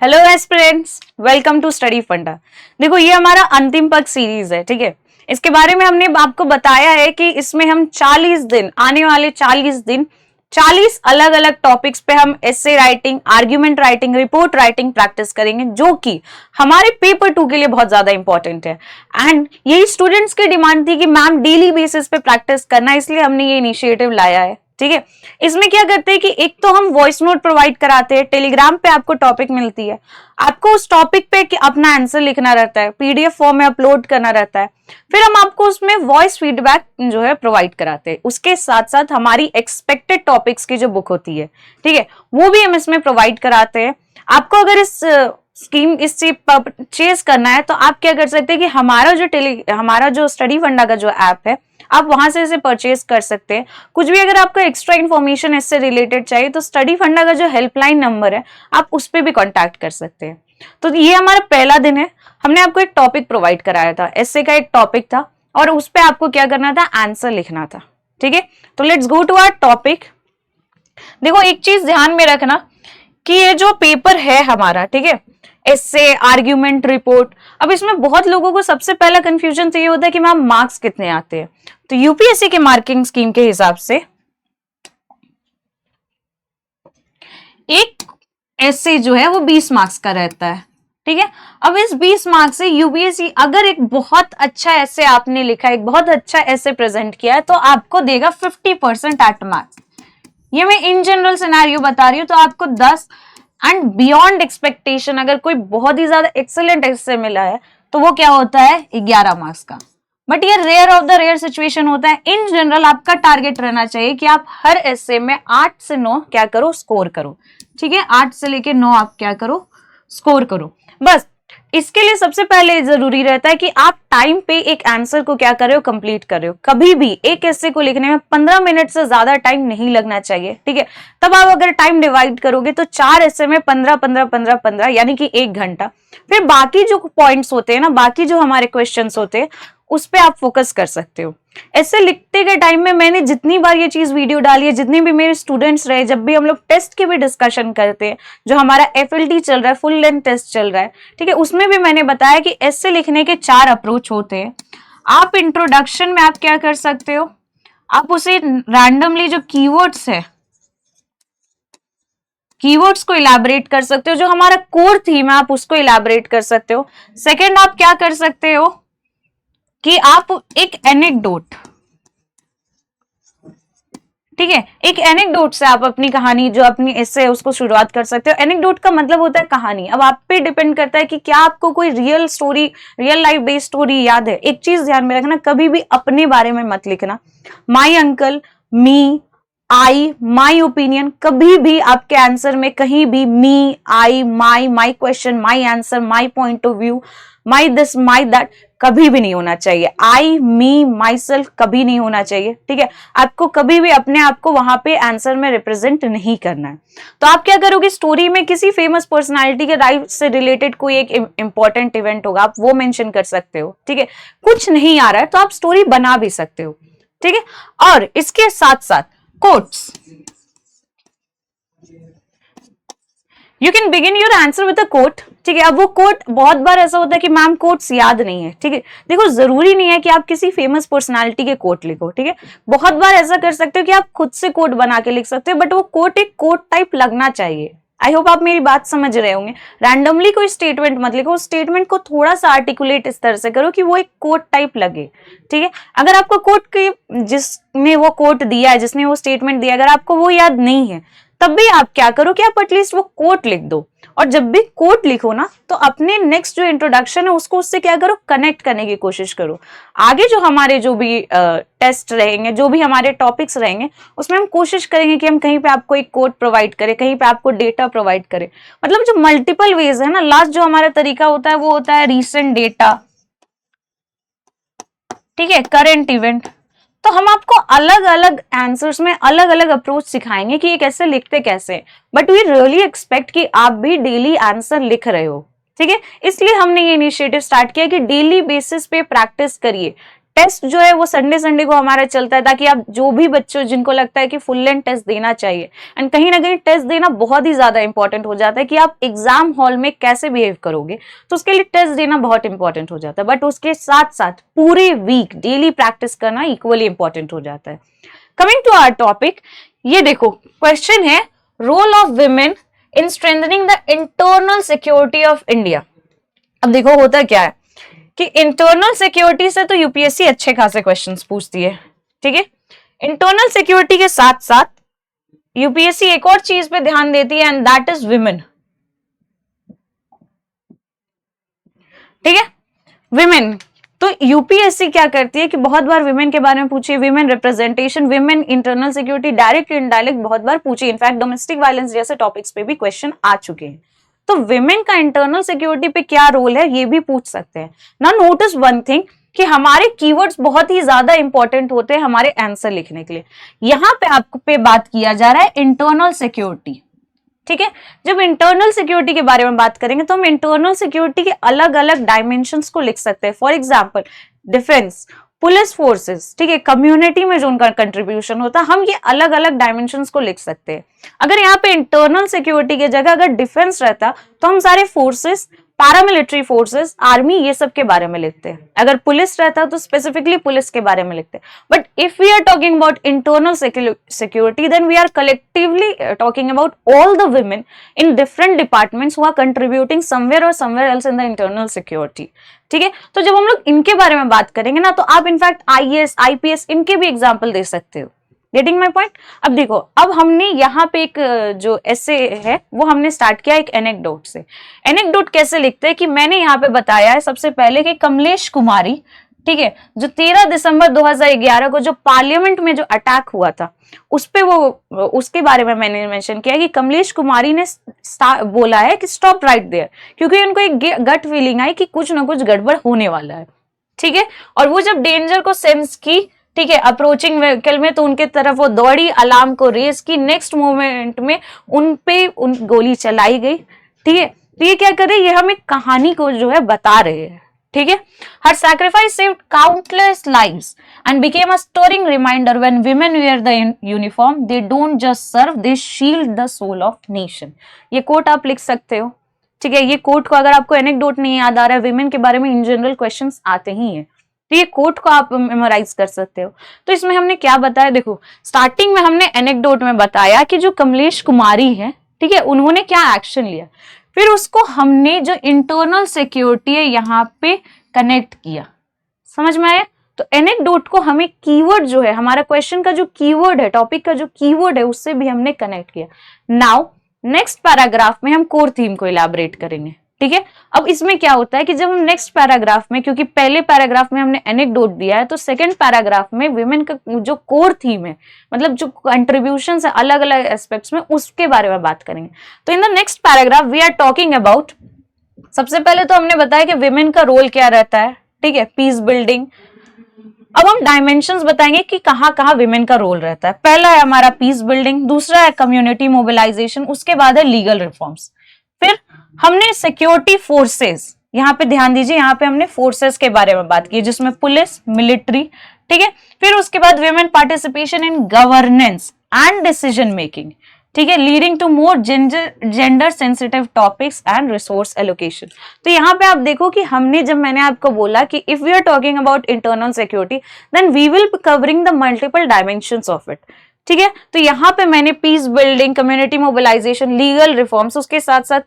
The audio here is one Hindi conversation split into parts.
Hello aspirants, welcome to study funda. देखो ये हमारा अंतिम पक्ष सीरीज है, ठीक है। इसके बारे में हमने आपको बताया है कि इसमें हम 40 दिन, आने वाले 40 दिन 40 अलग अलग टॉपिक्स पे हम essay writing, argument writing, report writing practice करेंगे, जो कि हमारे पेपर 2 के लिए बहुत ज्यादा इंपॉर्टेंट है। एंड यही स्टूडेंट्स की डिमांड थी कि मैम डेली बेसिस पे प्रैक्टिस करना, इसलिए हमने ये इनिशिएटिव लाया है, ठीक है। इसमें क्या करते हैं कि एक तो हम वॉइस नोट प्रोवाइड कराते हैं, टेलीग्राम पे आपको टॉपिक मिलती है, आपको उस टॉपिक पे अपना आंसर लिखना रहता है, पीडीएफ फॉर्म में अपलोड करना रहता है, फिर हम आपको उसमें वॉइस फीडबैक जो है प्रोवाइड कराते हैं। उसके साथ साथ हमारी एक्सपेक्टेड टॉपिक्स की जो बुक होती है, ठीक है, वो भी हम इसमें प्रोवाइड कराते हैं। आपको अगर इस चीज परचेज करना है तो आप क्या कर सकते हैं कि हमारा जो स्टडी फंडा का जो ऐप है, आप वहां से इसे परचेज कर सकते हैं। कुछ भी अगर आपको एक्स्ट्रा इन्फॉर्मेशन इससे रिलेटेड चाहिए तो स्टडी फंडा का जो हेल्पलाइन नंबर है, आप उस पर भी कॉन्टैक्ट कर सकते हैं। तो ये हमारा पहला दिन है। हमने आपको एक टॉपिक प्रोवाइड कराया था, एसे का एक टॉपिक था, और उस पर आपको क्या करना था, आंसर लिखना था, ठीक है। तो let's go to our topic. देखो एक चीज ध्यान में रखना कि ये जो पेपर है हमारा, ठीक है, एसे, आर्ग्यूमेंट, रिपोर्ट, अब इसमें बहुत लोगों को सबसे पहला कंफ्यूजन तो ये होता है कि मैम मार्क्स कितने आते हैं। तो यूपीएससी के मार्किंग स्कीम के हिसाब से एक एसे जो है वो 20 मार्क्स का रहता है, ठीक है। अब इस 20 मार्क्स से यूपीएससी अगर एक बहुत अच्छा ऐसे आपने लिखा, एक बहुत अच्छा ऐसे प्रेजेंट किया है, तो आपको देगा 50% एट मार्क्स। ये मैं इन जनरल सिनेरियो बता रही हूँ। तो आपको 10 एंड बियॉन्ड एक्सपेक्टेशन अगर कोई बहुत ही ज्यादा एक्सेलेंट ऐसे मिला है तो वो क्या होता है, 11 मार्क्स का। बट ये rare of the rare situation होता है। इन जनरल आपका टारगेट रहना चाहिए कि आप हर एसे में 8 से 9 क्या करो, स्कोर करो, ठीक है। 8 से लेके 9 आप क्या करो, स्कोर करो। बस इसके लिए सबसे पहले जरूरी रहता है कि आप टाइम पे एक आंसर को क्या कर रहे हो, कंप्लीट कर रहे हो। कभी भी एक एसे को लिखने में 15 मिनट से ज्यादा टाइम नहीं लगना चाहिए, ठीक है। तब आप अगर टाइम डिवाइड करोगे तो 4 एसे में 15 15 15 15 यानी कि 1 घंटा। फिर बाकी जो पॉइंट्स होते हैं ना, बाकी जो हमारे क्वेश्चंस होते हैं, उस पर आप फोकस कर सकते हो। ऐसे लिखते के टाइम में मैंने जितनी बार ये चीज वीडियो डाली है, जितने भी मेरे स्टूडेंट्स रहे, जब भी हम लोग टेस्ट की भी डिस्कशन करते हैं, जो हमारा एफएलटी चल रहा है, फुल लेंथ टेस्ट चल रहा है, ठीक है, उसमें भी मैंने बताया कि ऐसे लिखने के 4 अप्रोच होते हैं। आप इंट्रोडक्शन में आप क्या कर सकते हो, आप उसे रैंडमली जो कीवर्ड्स है, कीवर्ड्स को इलैबोरेट कर सकते हो। जो हमारा कोर थीम है आप उसको इलैबोरेट कर सकते हो। सेकेंड, आप क्या कर सकते हो कि आप एक एनेक्डोट, ठीक है, एक एनेक्डोट से आप अपनी कहानी, जो अपनी एसे है, उसको शुरुआत कर सकते हो। एनेक्डोट का मतलब होता है कहानी। अब आप पे डिपेंड करता है कि क्या आपको कोई real story, real life based story याद है। एक चीज ध्यान में रखना, कभी भी अपने बारे में मत लिखना। My uncle, me, I, my opinion, कभी भी आपके आंसर में कहीं भी me, I, my question, my answer, my point of view, my this, my that कभी भी नहीं होना चाहिए। आई, मी, माई सेल्फ कभी नहीं होना चाहिए, ठीक है। आपको कभी भी अपने आप को वहां पे आंसर में रिप्रेजेंट नहीं करना है। तो आप क्या करोगे, स्टोरी में किसी फेमस पर्सनालिटी के लाइफ से रिलेटेड कोई एक इंपॉर्टेंट इवेंट होगा, आप वो मेंशन कर सकते हो, ठीक है। कुछ नहीं आ रहा है तो आप स्टोरी बना भी सकते हो, ठीक है। और इसके साथ साथ quotes, you can begin your answer with a quote, ठीक है। अब वो कोट, बहुत बार ऐसा होता है कि मैम कोट्स याद नहीं है, ठीक है। देखो जरूरी नहीं है कि आप किसी फेमस पर्सनालिटी के कोट लिखो, ठीक है। बहुत बार ऐसा कर सकते हो कि आप खुद से कोट बना के लिख सकते हो, बट वो कोट एक कोट टाइप लगना चाहिए। आई होप आप मेरी बात समझ रहे होंगे। रैंडमली कोई स्टेटमेंट मत लिखो, स्टेटमेंट को थोड़ा सा आर्टिकुलेट इस तरह से करो कि वो एक कोट टाइप लगे, ठीक है। अगर आपको कोट के, जिसने वो कोट दिया है, जिसने वो स्टेटमेंट दिया, अगर आपको वो याद नहीं है, तब भी आप क्या करो कि आप एटलीस्ट वो कोट लिख दो। और जब भी कोट लिखो ना, तो अपने नेक्स्ट जो इंट्रोडक्शन है उसको उससे क्या करो, कनेक्ट करने की कोशिश करो। आगे जो हमारे जो भी टेस्ट रहेंगे, जो भी हमारे टॉपिक्स रहेंगे, उसमें हम कोशिश करेंगे कि हम कहीं पे आपको एक कोट प्रोवाइड करें, कहीं पे आपको डेटा प्रोवाइड करें। मतलब जो मल्टीपल वेज है ना, लास्ट जो हमारा तरीका होता है वो होता है रीसेंट डेटा, ठीक है, करंट इवेंट। तो हम आपको अलग अलग आंसर्स में अलग अलग अप्रोच सिखाएंगे कि ये कैसे लिखते कैसे, बट वी रियली एक्सपेक्ट कि आप भी डेली आंसर लिख रहे हो, ठीक है। इसलिए हमने ये इनिशिएटिव स्टार्ट किया कि डेली बेसिस पे प्रैक्टिस करिए। टेस्ट जो है वो संडे संडे को हमारा चलता है, ताकि आप जो भी बच्चों जिनको लगता है कि फुल लेंथ टेस्ट देना चाहिए, एंड कहीं ना कहीं टेस्ट देना बहुत ही ज्यादा इंपॉर्टेंट हो जाता है कि आप एग्जाम हॉल में कैसे बिहेव करोगे, तो उसके लिए टेस्ट देना बहुत इंपॉर्टेंट हो जाता है। बट उसके साथ साथ पूरे वीक डेली प्रैक्टिस करना इक्वली इंपॉर्टेंट हो जाता है। कमिंग टू आवर टॉपिक, ये देखो क्वेश्चन है, role of women in strengthening the internal security of India. अब देखो होता क्या है कि इंटरनल सिक्योरिटी से तो यूपीएससी अच्छे खासे क्वेश्चंस पूछती है, ठीक है। इंटरनल सिक्योरिटी के साथ साथ यूपीएससी एक और चीज पे ध्यान देती है, एंड दैट इज विमेन, ठीक है। विमेन, तो यूपीएससी क्या करती है कि बहुत बार विमेन के बारे में पूछी, women representation, women internal security, direct indirect बहुत बार पूछी। इनफैक्ट डोमेस्टिक वायलेंस जैसे टॉपिक्स पे भी क्वेश्चन आ चुके हैं। तो विमेन का इंटरनल सिक्योरिटी पे क्या रोल है ये भी पूछ सकते हैं ना। नोटिस वन थिंग कि हमारे कीवर्ड्स बहुत ही ज्यादा इंपॉर्टेंट होते हैं हमारे आंसर लिखने के लिए। यहां पे आपको पे बात किया जा रहा है इंटरनल सिक्योरिटी, ठीक है। जब इंटरनल सिक्योरिटी के बारे में बात करेंगे तो हम इंटरनल सिक्योरिटी के अलग अलग डायमेंशंस को लिख सकते हैं। For example defence, police forces, ठीक है, कम्युनिटी में जो उनका कंट्रीब्यूशन होता है, हम ये अलग अलग डायमेंशंस को लिख सकते हैं। अगर यहाँ पे इंटरनल सिक्योरिटी की जगह अगर डिफेंस रहता तो हम सारे फोर्सेस, पैरामिलिट्री फोर्सेस, आर्मी, ये सब के बारे में लिखते हैं। अगर पुलिस रहता तो स्पेसिफिकली पुलिस के बारे में लिखते हैं। But if we are talking about internal security, then we are collectively talking about all the women in different departments who are contributing somewhere और somewhere else in the internal security, ठीक है। तो जब हम लोग इनके बारे में बात करेंगे ना, तो आप इनफैक्ट आईएएस, आईपीएस, इनके भी एग्जाम्पल दे सकते हो। Getting my point. अब देखो, अब हमने यहाँ पे एक जो ऐसे है वो हमने स्टार्ट किया एक एनेक्डोट से। एनेक्डोट कैसे लिखते हैं कि मैंने यहाँ पे बताया है सबसे पहले कि कमलेश कुमारी, ठीक है, जो 13 दिसंबर 2011 को जो पार्लियामेंट में जो अटैक हुआ था उस पे वो उसके बारे में मैंने मेंशन किया कि कमलेश कुमारी ने बोला है कि स्टॉप राइट देयर, क्योंकि उनको एक गट फीलिंग आई कि कुछ ना कुछ गड़बड़ होने वाला है, ठीक है। और वो जब डेंजर को सेंस की, ठीक है, अप्रोचिंग व्हीकल में, तो उनके तरफ वो दौड़ी, अलार्म को रेज की, नेक्स्ट मोमेंट में उन गोली चलाई गई, ठीक है। तो ये क्या कर रहे हैं, ये हम एक कहानी को जो है बता रहे हैं, ठीक है। Her sacrifice saved countless lives and became a stirring reminder when women wear the uniform, they don't just serve, they shield the soul of nation. ये कोट आप लिख सकते हो, ठीक है। ये कोट को अगर आपको एनेक्डोट नहीं याद आ रहा है, विमेन के बारे में इन जनरल क्वेश्चंस आते ही हैं, तो ये कोट को आप मेमोराइज कर सकते हो। तो इसमें हमने क्या बताया, देखो स्टार्टिंग में हमने एनेक्डोट में बताया कि जो कमलेश कुमारी है, ठीक है, उन्होंने क्या एक्शन लिया, फिर उसको हमने जो इंटरनल सिक्योरिटी है यहाँ पे कनेक्ट किया। समझ में आया? तो एनेक्डोट को हमें कीवर्ड जो है, हमारा क्वेश्चन का जो कीवर्ड है, टॉपिक का जो कीवर्ड है, उससे भी हमने कनेक्ट किया। नाउ नेक्स्ट पैराग्राफ में हम कोर थीम को इलैबोरेट करेंगे, ठीक है। अब इसमें क्या होता है कि जब हम नेक्स्ट पैराग्राफ में, क्योंकि पहले पैराग्राफ में हमने एनेक्डोट दिया है, तो सेकंड पैराग्राफ में विमेन का जो कोर थीम है, मतलब जो कंट्रीब्यूशंस है अलग अलग एस्पेक्ट्स में, उसके बारे में बात करेंगे। तो in the next paragraph we are talking about, सबसे पहले तो हमने बताया कि विमेन का रोल क्या रहता है, ठीक है, पीस बिल्डिंग। अब हम डायमेंशंस बताएंगे कि कहाँ कहाँ विमेन का रोल रहता है। पहला है हमारा पीस बिल्डिंग, दूसरा है कम्युनिटी मोबिलाइजेशन, उसके बाद है लीगल रिफॉर्म्स। फिर हमने सिक्योरिटी फोर्सेस, यहाँ पे ध्यान दीजिए, यहाँ पे हमने फोर्सेस के बारे में बात की, जिसमें पुलिस, मिलिट्री, ठीक है। फिर उसके बाद women participation in governance and decision making, ठीक है, leading to more gender sensitive topics and resource allocation. तो यहाँ पे आप देखो कि हमने, जब मैंने आपको बोला कि if we are talking about internal security, then we will be covering the multiple dimensions of it, ठीक है। तो यहाँ पे मैंने peace building, community mobilisation, legal reforms, उसके साथ साथ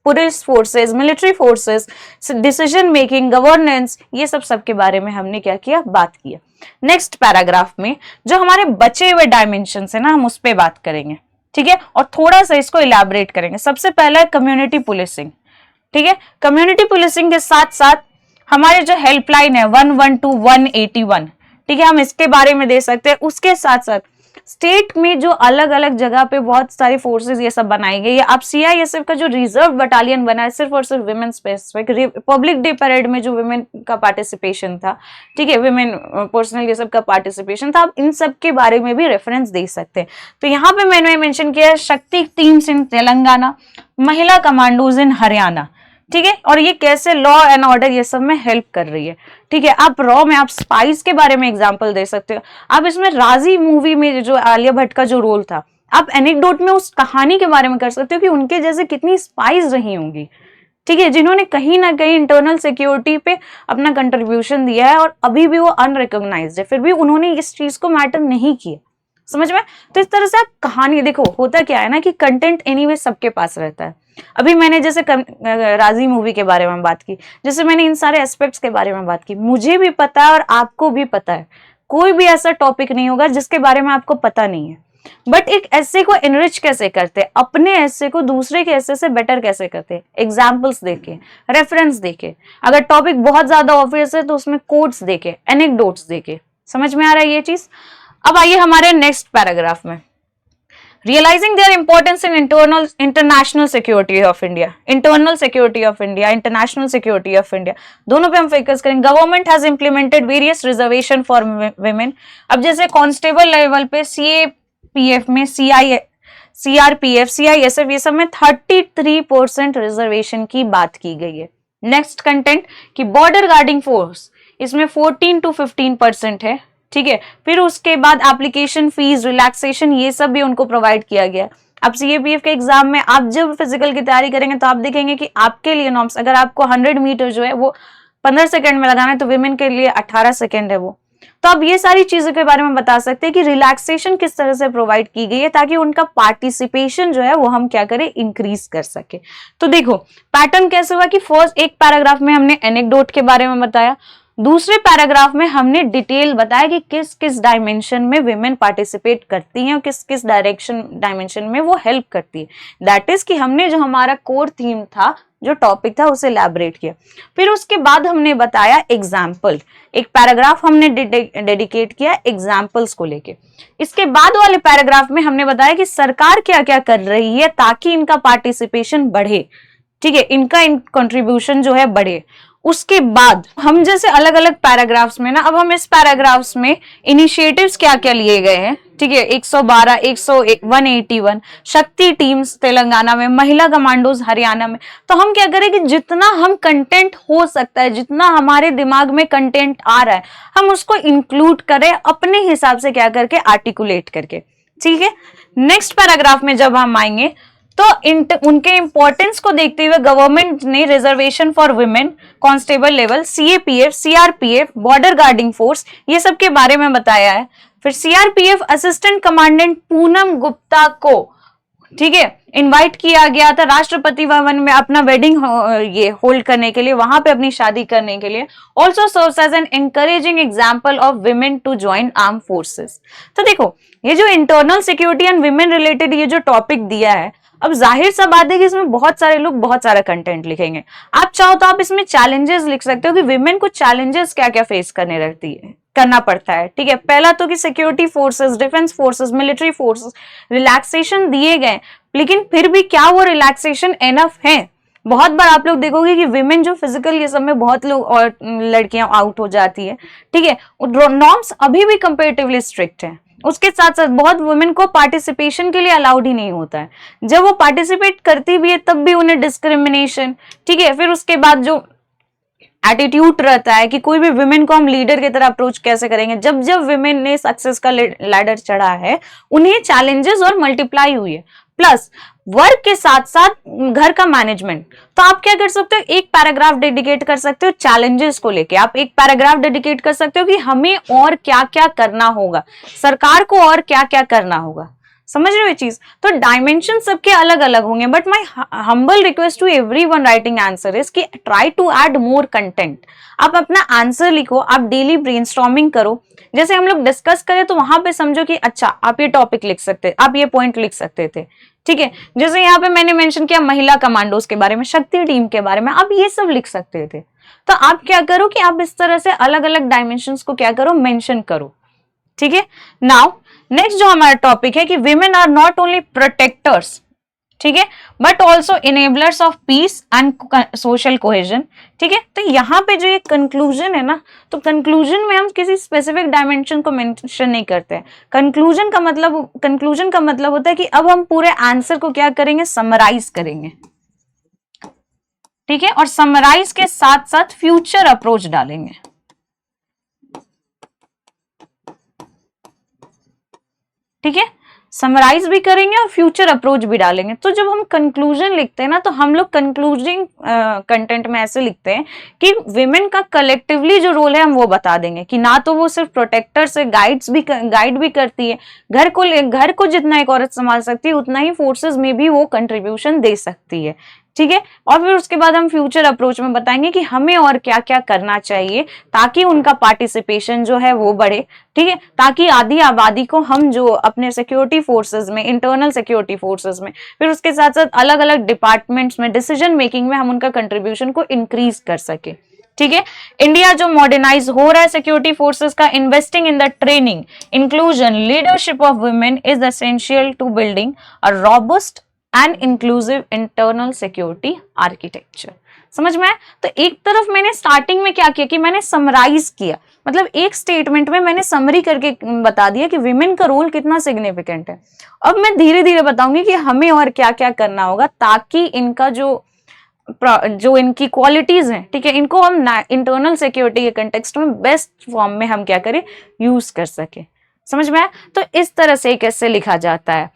police forces, military forces, decision making, governance, ये सब के बारे में हमने क्या किया, बात किया। नेक्स्ट पैराग्राफ में जो हमारे बचे हुए डायमेंशंस है ना, हम उस पर बात करेंगे, ठीक है, और थोड़ा सा इसको इलैबोरेट करेंगे। सबसे पहला है कम्युनिटी पुलिसिंग, ठीक है। कम्युनिटी पुलिसिंग के साथ साथ हमारे जो हेल्पलाइन है 112-181, ठीक है, हम इसके बारे में दे सकते हैं। उसके साथ साथ स्टेट में जो अलग अलग जगह पे बहुत सारी फोर्सेस ये सब बनाई गई है। अब सीआईएसएफ का जो रिजर्व बटालियन बना है सिर्फ और सिर्फ women specific, Republic day parade में जो विमेन का पार्टिसिपेशन था, ठीक है, विमेन पर्सनल ये सब का पार्टिसिपेशन था, आप इन सब के बारे में भी रेफरेंस दे सकते हैं। तो यहाँ पे मैंने मेंशन किया है शक्ति टीम्स इन तेलंगाना, महिला कमांडोज इन हरियाणा, ठीक है, और ये कैसे लॉ एंड ऑर्डर ये सब में हेल्प कर रही है। ठीक है, आप रॉ में आप स्पाइस के बारे में एग्जांपल दे सकते हो। आप इसमें राजी मूवी में जो आलिया भट्ट का जो रोल था, आप एनेक्डोट में उस कहानी के बारे में कर सकते हो कि उनके जैसे कितनी स्पाइस रही होंगी, ठीक है, जिन्होंने कहीं ना कहीं इंटरनल सिक्योरिटी पे अपना कंट्रीब्यूशन दिया है और अभी भी वो अनरिकॉग्नाइज्ड है, फिर भी उन्होंने इस चीज को मैटर नहीं किया। समझ में? तो इस तरह से आप कहानी देखो, होता क्या है ना कि कंटेंट एनीवे सबके पास रहता है। अभी मैंने जैसे राजी मूवी के बारे में बात की, जैसे मैंने इन सारे एस्पेक्ट्स के बारे में बात की, मुझे भी पता है और आपको भी पता है, कोई भी ऐसा टॉपिक नहीं होगा जिसके बारे में आपको पता नहीं है। बट एक ऐसे को एनरिच कैसे करते, अपने ऐसे को दूसरे के ऐसे से बेटर कैसे करते, एग्जाम्पल्स देके, रेफरेंस देके, अगर टॉपिक बहुत ज्यादा ऑब्वियस है तो उसमें कोट्स देके, एनेक्डोट्स देके। समझ में आ रहा है ये चीज? अब आइए हमारे नेक्स्ट पैराग्राफ में, realising their importance in international security of India, internal security of India, international security of India, दोनों पे हम फोकस करेंगे। Government has implemented various reservation for women. अब जैसे कांस्टेबल लेवल पे सीएपीएफ में, सीआरपीएफ, सीआईएसएफ, ये सब में 33% रिजर्वेशन की बात की गई है। नेक्स्ट कंटेंट कि बॉर्डर गार्डिंग फोर्स, इसमें 14 to 15% है। ठीक है, फिर उसके बाद एप्लीकेशन फीस, रिलैक्सेशन, ये सब भी उनको प्रोवाइड किया गया। अब सीएपीएफ के एग्जाम में आप जब फिजिकल की तैयारी करेंगे तो आप देखेंगे कि आपके लिए नॉर्म्स, अगर आपको 100 मीटर जो है वो 15 सेकंड में लगाना है तो विमेन के लिए 18 सेकंड है वो। तो अब ये सारी चीजों के बारे में बता सकते हैं कि रिलैक्सेशन किस तरह से प्रोवाइड की गई है ताकि उनका पार्टिसिपेशन जो है वो हम क्या करें, इंक्रीज कर सके। तो देखो पैटर्न कैसे हुआ कि फर्स्ट एक पैराग्राफ में हमने एनेक्डोट के बारे में बताया, दूसरे पैराग्राफ में हमने डिटेल बताया कि किस किस डायमेंशन में विमेन पार्टिसिपेट करती हैं और किस किस डायमेंशन में वो हेल्प करती है। दैट इज कि हमने जो हमारा कोर थीम था, जो टॉपिक था, उसे एलैबोरेट किया। फिर उसके बाद हमने बताया एग्जाम्पल, एक पैराग्राफ हमने डेडिकेट किया एग्जाम्पल्स को लेके। इसके बाद वाले पैराग्राफ में हमने बताया कि सरकार क्या क्या कर रही है ताकि इनका पार्टिसिपेशन बढ़े, ठीक है, इनका कंट्रीब्यूशन जो है बढ़े। उसके बाद हम जैसे अलग अलग पैराग्राफ्स में ना, अब हम इस पैराग्राफ्स में इनिशिएटिव्स क्या क्या लिए गए हैं, ठीक है, 112, 181, शक्ति टीम्स तेलंगाना में, महिला कमांडोज हरियाणा में। तो हम क्या करें कि जितना हम कंटेंट हो सकता है, जितना हमारे दिमाग में कंटेंट आ रहा है, हम उसको इंक्लूड करें अपने हिसाब से, क्या करके, आर्टिकुलेट करके। ठीक है, नेक्स्ट पैराग्राफ में जब हम आएंगे तो उनके इंपॉर्टेंस को देखते हुए गवर्नमेंट ने reservation for women, constable level, CAPF, CRPF, border guarding force, ये सब के बारे में बताया है। फिर CRPF assistant commandant Poonam Gupta को, ठीक है, इनवाइट किया गया था राष्ट्रपति भवन में अपना वेडिंग ये होल्ड करने के लिए, वहां पे अपनी शादी करने के लिए। Also serves as an encouraging example of women to join arm forces. तो देखो ये जो internal security and women related ये जो टॉपिक दिया है, अब जाहिर सा बात है कि इसमें बहुत सारे लोग बहुत सारा कंटेंट लिखेंगे। आप चाहो तो आप इसमें चैलेंजेस लिख सकते हो कि विमेन को चैलेंजेस क्या क्या फेस करना पड़ता है। ठीक है, पहला तो कि security forces, defence forces, military forces, relaxation दिए गए, लेकिन फिर भी क्या वो रिलैक्सेशन एनफ है? बहुत बार आप लोग देखोगे कि विमेन जो फिजिकल ये सब में बहुत लोग और लड़कियां आउट हो जाती है। ठीक है, नॉर्म्स अभी भी कंपेरेटिवली स्ट्रिक्ट है। उसके साथ साथ बहुत वुमेन को पार्टिसिपेशन के लिए अलाउड ही नहीं होता है। जब वो पार्टिसिपेट करती भी है तब भी उन्हें डिस्क्रिमिनेशन, ठीक है। फिर उसके बाद जो एटीट्यूड रहता है कि कोई भी विमेन को हम लीडर की तरह अप्रोच कैसे करेंगे। जब जब विमेन ने सक्सेस का लैडर चढ़ा है, उन्हें चैलेंजेस और मल्टीप्लाई हुई है। प्लस वर्क के साथ साथ घर का मैनेजमेंट। तो आप क्या कर सकते हो, एक पैराग्राफ डेडिकेट कर सकते हो चैलेंजेस को लेके, आप एक पैराग्राफ डेडिकेट कर सकते हो कि हमें और क्या क्या करना होगा, सरकार को और क्या क्या करना होगा। समझ रहे हो ये चीज? तो डायमेंशन सबके अलग अलग होंगे, but my humble request to everyone writing answer is कि try to add more content. आप अपना आंसर लिखो, आप डेली ब्रेनस्टॉर्मिंग करो। जैसे हम लोग डिस्कस करें तो वहां पे समझो कि अच्छा आप ये टॉपिक लिख सकते, आप ये पॉइंट लिख सकते थे। ठीक है, जैसे यहाँ पे मैंने मेंशन किया महिला कमांडोज के बारे में, शक्ति टीम के बारे में, आप ये सब लिख सकते थे। तो आप क्या करो कि आप इस तरह से अलग अलग डायमेंशंस को क्या करो, मेंशन करो। ठीक है, नाउ नेक्स्ट जो हमारा टॉपिक है कि women are not only protectors, ठीक है, but also enablers of peace and social cohesion. ठीक है, तो यहाँ पे जो ये कंक्लूजन है ना, तो कंक्लूजन में हम किसी स्पेसिफिक डायमेंशन को मेंशन नहीं करते हैं। कंक्लूजन का मतलब होता है कि अब हम पूरे आंसर को क्या करेंगे, समराइज करेंगे। ठीक है, और समराइज के साथ साथ फ्यूचर अप्रोच डालेंगे। ठीक है, समराइज भी करेंगे और फ्यूचर अप्रोच भी डालेंगे। तो जब हम कंक्लूजन लिखते हैं ना, तो हम लोग कंक्लूजिंग कंटेंट में ऐसे लिखते हैं कि विमेन का कलेक्टिवली जो रोल है हम वो बता देंगे कि ना तो वो सिर्फ प्रोटेक्टर से गाइड भी करती है, घर को जितना एक औरत संभाल सकती है उतना ही फोर्सेस में भी वो कंट्रीब्यूशन दे सकती है। ठीक है, और फिर उसके बाद हम फ्यूचर अप्रोच में बताएंगे कि हमें और क्या क्या करना चाहिए ताकि उनका पार्टिसिपेशन जो है वो बढ़े। ठीक है, ताकि आधी आबादी को हम जो अपने सिक्योरिटी फोर्सेस में, इंटरनल सिक्योरिटी फोर्सेस में, फिर उसके साथ साथ अलग अलग डिपार्टमेंट्स में, डिसीजन मेकिंग में हम उनका कंट्रीब्यूशन को इंक्रीज कर सके। ठीक है, इंडिया जो मॉडर्नाइज हो रहा है सिक्योरिटी फोर्सेस का, investing in the training, inclusion, leadership of women is essential to building a robust and inclusive internal security architecture. समझ में आया? तो एक तरफ मैंने स्टार्टिंग में क्या किया कि मैंने समराइज किया, मतलब एक स्टेटमेंट में मैंने समरी करके बता दिया कि विमेन का रोल कितना सिग्निफिकेंट है। अब मैं धीरे धीरे बताऊंगी कि हमें और क्या क्या करना होगा ताकि इनका जो इनकी क्वालिटीज हैं, ठीक है, इनको हम इंटरनल सिक्योरिटी के कंटेक्स्ट में बेस्ट फॉर्म में हम क्या करें, यूज कर सके। समझ में आया? तो इस तरह से कैसे लिखा जाता है।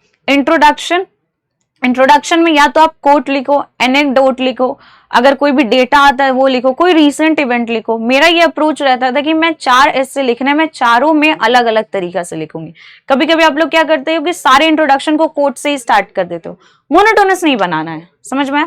इंट्रोडक्शन में या तो आप कोट लिखो, एनेक्डोट लिखो, अगर कोई भी डेटा आता है वो लिखो, कोई रीसेंट इवेंट लिखो। मेरा ये अप्रोच रहता था कि मैं 4 ऐसे लिखने में चारों में अलग अलग तरीका से लिखूंगी। कभी कभी आप लोग क्या करते हो कि सारे इंट्रोडक्शन को कोट से ही स्टार्ट कर देते हो, मोनोटोनस नहीं बनाना है। समझ में?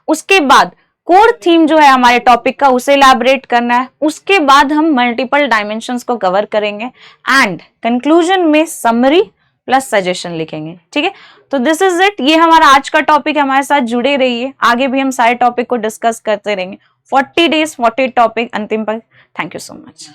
उसके बाद कोर थीम जो है हमारे टॉपिक का उसे इलैबोरेट करना है। उसके बाद हम मल्टीपल डायमेंशंस को कवर करेंगे एंड कंक्लूजन में समरी प्लस सजेशन लिखेंगे। ठीक है, तो दिस इज इट। ये हमारा आज का टॉपिक, हमारे साथ जुड़े रहिए, आगे भी हम सारे टॉपिक को डिस्कस करते रहेंगे। 40 days 40 टॉपिक अंतिम पर। Thank you so much.